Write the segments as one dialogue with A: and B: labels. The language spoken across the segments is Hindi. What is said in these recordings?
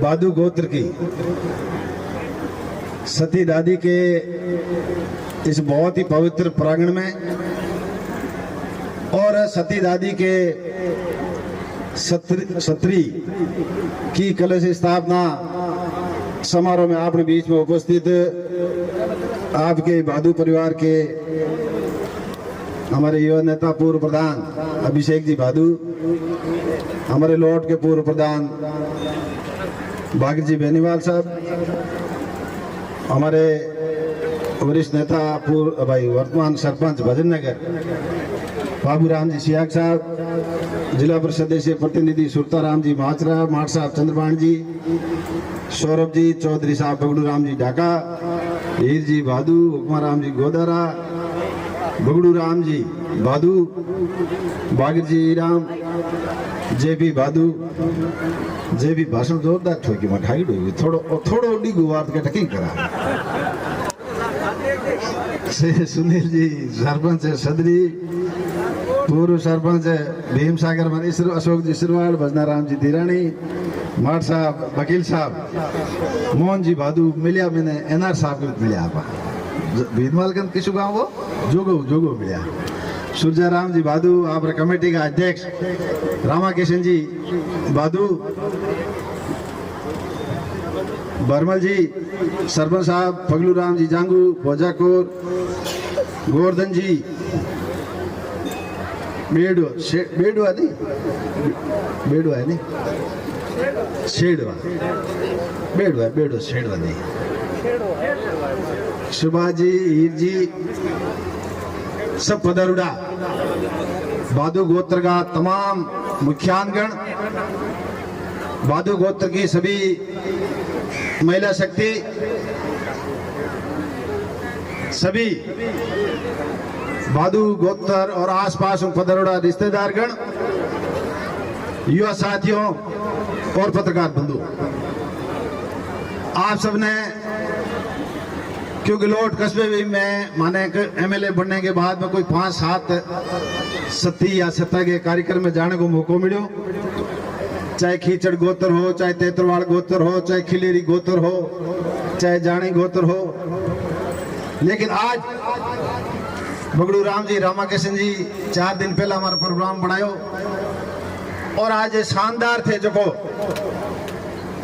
A: बादू गोत्र की सती दादी के इस बहुत ही पवित्र प्रांगण में और सती दादी के सत्री की कलश स्थापना समारोह में आपने बीच में उपस्थित आपके बादू परिवार के हमारे युवा नेता पूर्व प्रधान अभिषेक जी बादू, हमारे लॉर्ड के पूर्व प्रधान भागीर जी बेनीवाल साहब, हमारे वरिष्ठ नेता पूर्व भाई वर्तमान सरपंच भजन नगर बाबू राम जी सियाग साहब, जिला परिषद से प्रतिनिधि सुरताराम जी माचरा, माठ साहब चंद्रपाण जी, सौरभ जी चौधरी साहब, बगड़ू राम जी ढाका, हीर जी बादू, हुक्मा राम जी गोदारा, बगड़ू राम जी बादू, भागीर जी राम, जेबी बादू, जेबी भाषण जोरदार ठोकी में ठाई डोगी थोड़ो डिगू वार्त के टकिंग करा से सुनील जी सरपंच सदरी, पूर्व सरपंच भीम सागर मनीश्वर, अशोक जी सिरवाड़, भजनाराम जी धीरानी, माठ साहब, वकील साहब, मोहन जी बादू मिलिया, मैंने एनआर साहब को मिलिया आपा भीनवाल के किसु गाँव वो जोगो मिलिया, सूर्याराम जी बादू, आप कमेटी का अध्यक्ष रामा किशन जी बादू, बर्मल जी सरपंच साहब, फगलू राम जी जांगू, भोजाकोर, गोवर्धन जी बेडुआ नहीं बेडुआ है नहीं शेडवा बेडुआ शेडवा नहीं, सुभाजी हीर जी सब पदरुड़ा, बादू गोत्र का तमाम मुख्यानगण, बादू गोत्र की सभी महिला शक्ति, सभी बादू गोत्र और आसपास पदरुड़ा रिश्तेदारगण, युवा साथियों और पत्रकार बंधु, आप सबने क्योंकि लोट कस्बे में माने एमएलए बनने के बाद में कोई 5-7 सती या सत्ता के कार्यक्रम में जाने को मौका मिलो, चाहे खींचड़ गोत्र हो, चाहे तेतरवाड़ गोत्र हो, चाहे खिलेरी गोत्र हो, चाहे जानी गोत्र हो, लेकिन आज बगड़ू राम जी रामा किशन जी 4 दिन पहले हमारा प्रोग्राम बनायो और आज शानदार थे जो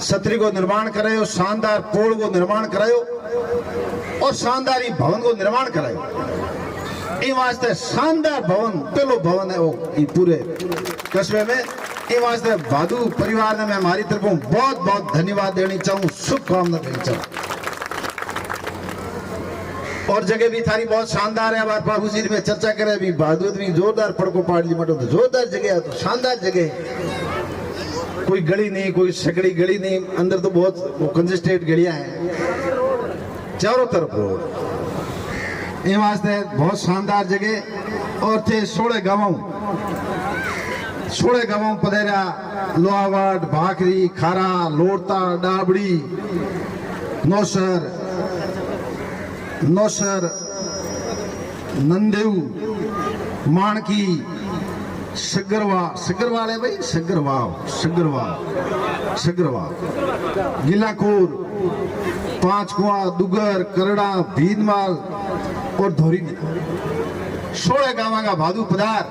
A: सत्री को निर्माण करायो, शानदार पोल को निर्माण करायो और शानदार ही भवन को निर्माण करायो। ये वास्ते शानदार भवन पहलो भवन है वो पूरे कस्बे में, ये वास्ते बादू परिवार ने मैं हमारी तरफों बहुत बहुत धन्यवाद देनी चाहूँ, शुभकामना देनी चाहूँ। और जगह भी थारी बहुत शानदार है, हमारे बाबू जी में चर्चा करे भी बादू भी जोरदार पड़को पाड़ ली मटो तो जोरदार जगह है, तो शानदार जगह, कोई गली नहीं, कोई सकड़ी गली नहीं, अंदर तो बहुत कंजेस्टेड गलियां हैं, चारों तरफ रोड, ये वास्ते बहुत शानदार जगह। और थे 16 गांवों पदेरा, लोहावाड़, भाखरी, खारा, लोड़ता, डाबड़ी, नौसर, नंदेव, माणकी, सगरवाल है भाई, सगरवाल, गिलाकोर, 5 कुआं, दुगर, करड़ा, भीनमाल और धोरी, 16 गांव का भादू पदार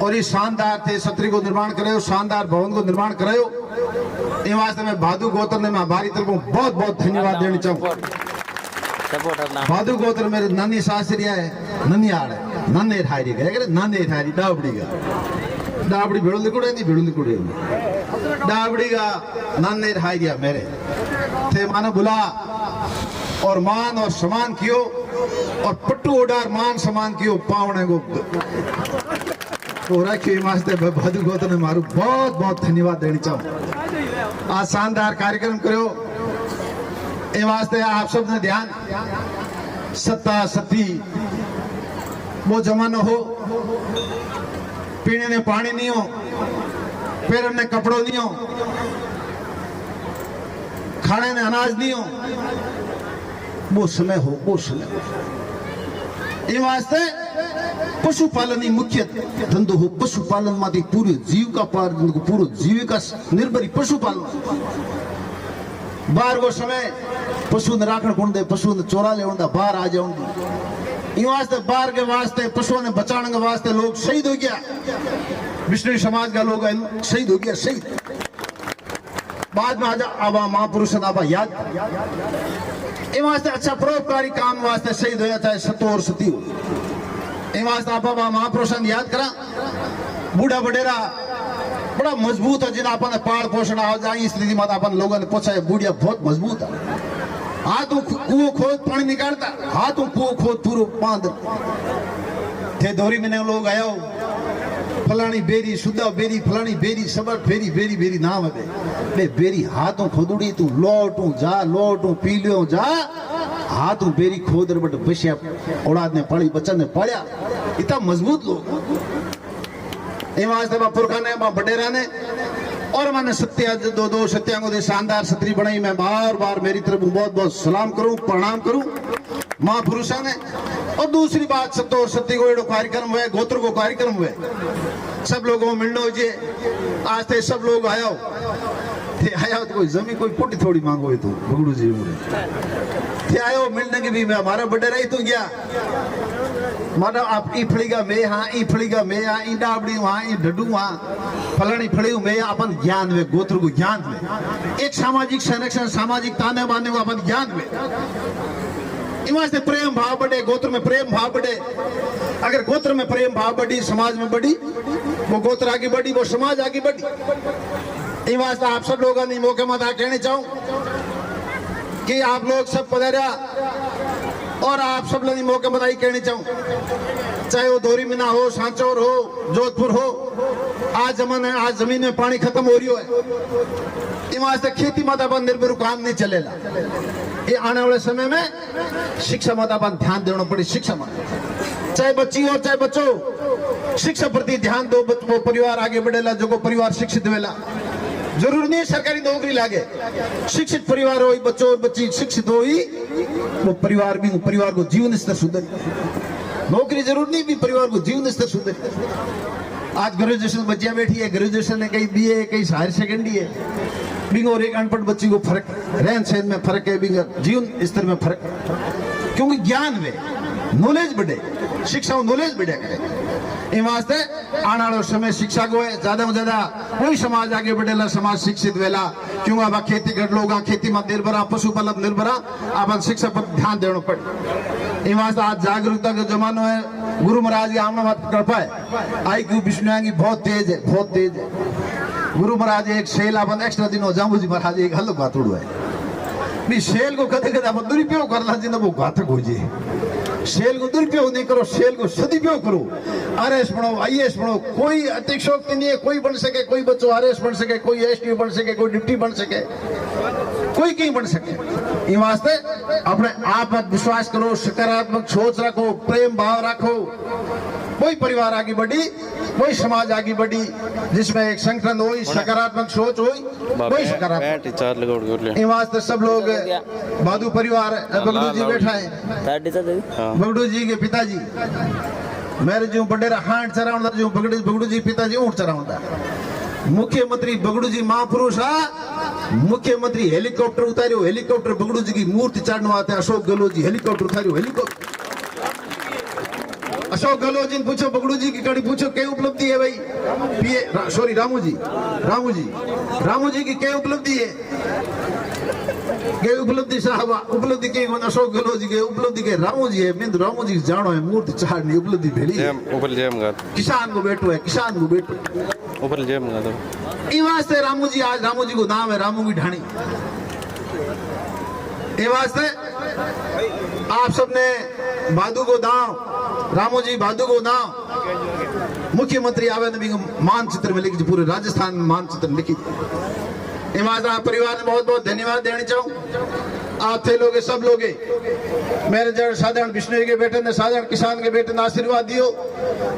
A: और ये शानदार थे सत्री को निर्माण करायो, शानदार भवन को निर्माण करायो। ये वास्ते में भादू गोत्र ने मैं हमारी तरफ बहुत बहुत धन्यवाद देना चाहूँ। भादू गोत्र मेरे नानी सासरिया है, ननियाड़ है, नन्ने ठारी गए, नन्ने ठारी डाबड़ी का, डाबड़ी भेड़ू लिकुड़े डाबड़ी का नन्ने ठारिया मेरे थे, मानो बुला और मान और सम्मान कियो और पट्टू उडार मान सम्मान कियो, पावने को तो रखियो। वास्ते भादू गोत्र ने मारू बहुत बहुत धन्यवाद देना चाहूँ। आज शानदार कार्यक्रम करो, ये वास्ते आप सब ने ध्यान, सत्ता सती वो जमाना हो, पीने ने पानी नहीं हो, पैर ने कपड़ों नहीं हो, खाने ने अनाज नहीं हो, वो समय हो, वो समय। એ વાસ્તે પશુપાલન મુખ્ય ધંધો હો પશુપાલન માંથી પૂરી જીવિકા પૂરો જીવિકા નિર્ભર પશુપાલન बार वो समय पशु ने राखण कौन दे पशु ने चोरा ले उंदा बाहर आ जाऊं इन वास्ते बाहर के वास्ते पशुओं ने बचाने के वास्ते लोग शहीद हो गया विष्णु समाज का लोग शहीद हो गया शहीद बाद में आजा आबा महापुरुष आबा याद इन वास्ते अच्छा परोपकारी काम वास्ते शहीद होया चाहे सतो और सती हो इन वास्ते आबा महापुरुष याद करा बूढ़ा बडेरा बड़ा मजबूत है जिन्हें अपन पाल पोषण आ जाए स्थिति में अपन लोगों ने पूछा है बुढ़िया बहुत मजबूत है हाथ कुओं खोद पानी निकालता हाथ कुओं खोद पूरा बांध थे दोरी में लोग आया फलानी बेरी सुधा बेरी फलानी बेरी सबर बेरी बेरी बेरी नाम है बे बेरी हाथों खोदुड़ी तू लौटू पी लियो जा हाथों बेरी खोद बट बसिया औलाद ने पड़ी बच्चा ने पढ़िया इतना मजबूत लोग पुरखा ने बडेरा ने और मैंने सत्या दो सत्यांगों दे शानदार छतरी बनाई मैं बार बार मेरी तरफ बहुत बहुत सलाम करूं प्रणाम करूं महापुरुषा ने और दूसरी बात सत्तो और सत्य को कार्यक्रम हुए गोत्र को कार्यक्रम हुए सब लोगों को मिलना हो आज थे सब लोग आया तो कोई जमीन कोई पुटी थोड़ी मांगो तो बगड़ू जी थे आयो मिलने के भी मैं हमारा बडेरा ही तो गया मानो आप ई फड़ीगा में हाँ ई फड़ीगा में हाँ ई डाबड़ी वहाँ ई डड्डू वहाँ फलानी फड़ी में अपन ज्ञान में गोत्र को ज्ञान में एक सामाजिक संरक्षण सामाजिक ताने बाने को अपन ज्ञान में इमाम से प्रेम भाव बढ़े गोत्र में प्रेम भाव बढ़े अगर गोत्र में प्रेम भाव बढ़ी समाज में बढ़ी वो गोत्र आगे बढ़ी वो समाज आगे बढ़ी इमाम से आप सब लोगों ने मौके में कहने चाहूँ कि आप लोग सब पधारा और आप सब लोग मौके बधाई कहनी चाहूँ चाहे वो दोरी मीना हो सांचौर हो जोधपुर हो आज जमीन में पानी खत्म हो रही है वहां से खेती माता पर निर्भर काम नहीं चलेगा ये आने वाले समय में शिक्षा माता पर ध्यान देना पड़े शिक्षा माता चाहे बच्ची हो चाहे बच्चों शिक्षा प्रति ध्यान दो वो परिवार आगे बढ़ेला जो परिवार शिक्षित वेला जरूर नहीं सरकारी नौकरी लागे शिक्षित परिवार हो बच्चों और बच्ची शिक्षित हो वो परिवार भी परिवार को जीवन स्तर सुधर नौकरी जरूर नहीं भी परिवार को जीवन स्तर सुधर आज ग्रेजुएशन बच्चियां बैठी है ग्रेजुएशन है कहीं बीए कहीं हायर सेकेंडरी है बिंग और एक अनपढ़ बच्ची को फर्क रहन सहन में फर्क है बिंग जीवन स्तर में फर्क क्योंकि ज्ञान में नॉलेज बढ़े शिक्षा नॉलेज बढ़े करे इन वास्ते आने वाले समय शिक्षा को है ज्यादा से ज्यादा कोई समाज आगे बढ़ेला समाज शिक्षित वेला क्यों अब खेती कर लोग खेती में निर्भरा पशुपालन निर्भरा अपन शिक्षा पर ध्यान देना पड़े इन वास्ते आज जागरूकता का जमाना है गुरु महाराज की आमना मत कर पाए आई क्यों विष्णु बहुत तेज है गुरु महाराज एक शेल अपन एक्स्ट्रा दिन हो जामू जी महाराज एक हल्लो घातुड़ है शेल को कदे कदे अपन दुरुपयोग करना जी वो घातक हो जाए शेल को दुरुपयोग नहीं करो शेल को सदुपयोग करो आरएस बनो आईएएस बनो कोई अतिशयोक्ति नहीं है कोई बन सके कोई बच्चों आरएस बन सके कोई एसटी बन सके कोई डिप्टी बन सके कोई कहीं बन सके इन वास्ते अपने आप पर विश्वास करो सकारात्मक सोच रखो प्रेम भाव रखो कोई परिवार आगे बढ़ी कोई समाज आगे बढ़ी जिसमें एक संगठन हो सकारात्मक सोच हो कोई सकारात्मक इन वास्ते सब लोग बादू परिवार बगड़ू जी बैठा है बगड़ू जी के पिताजी मेरे जो बडेरा हांड चराउंदा जो बगड़ू जी पिताजी ऊंट चराउंदा मुख्यमंत्री बगड़ू जी महापुरुष मुख्यमंत्री हेलीकॉप्टर उतारियो हेलीकॉप्टर बगड़ू जी की मूर्ति चढ़ने आते अशोक गहलोत जी हेलीकॉप्टर उतारियो हेलीकॉप्टर अशोक गहलोत जी पूछो बगड़ू जी की कड़ी पूछो क्या उपलब्धि है भाई सॉरी रामू जी की क्या उपलब्धि है के उपलब्धि साहब उपलब्धि के अशोक गहलोत जी के उपलब्धि के रामू जी है मैं रामू जी जानो है मूर्ति चाड़नी उपलब्धि भेली
B: ऊपर जेम
A: किसान को बेटो है किसान को बेटो
B: ऊपर जेम
A: ई वास्ते रामू जी आज रामू जी को नाम है रामू की ढाणी ए वास्ते आप सबने भादू को दाव रामू जी भादू को दाव मुख्यमंत्री आवे ने मानचित्र में लिखी पूरे राजस्थान में मानचित्र में लिखी इमाजा परिवार ने बहुत बहुत धन्यवाद देना चाहूँ आप थे लोगे सब लोगे मेरे जड़ साधारण विष्णु के बेटे ने साधारण किसान के बेटे ने आशीर्वाद दियो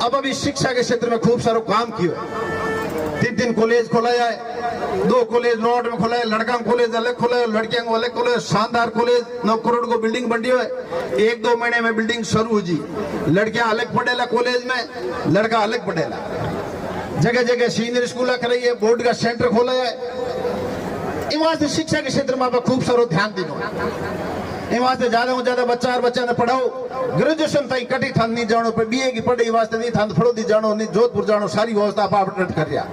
A: अब अभी शिक्षा के क्षेत्र में खूब सारा काम किया तीन कॉलेज खोलाया है, 2 कॉलेज नोट में खोला है, लड़का कॉलेज अलग खोला है, लड़कियां को अलग खोला है। शानदार कॉलेज 9 करोड़ को बिल्डिंग बन है, 1-2 महीने में बिल्डिंग शुरू हो जी। लड़कियां अलग पढ़ेला कॉलेज में, लड़का अलग पढ़ेला। जगह जगह सीनियर स्कूल कर रही है, बोर्ड का सेंटर खोला है। वहां से शिक्षा के क्षेत्र में खूब सारो ध्यान दीनो। वहां से ज्यादा से ज्यादा बच्चा ने पढ़ाओ। ग्रेजुएशन ताई कटी थान नहीं जानो, पर बीए की पढ़ाई वास्ते नहीं थान फड़ोदी जानो, नहीं जोधपुर जानो, सारी व्यवस्था आप अपडेट कर रहा।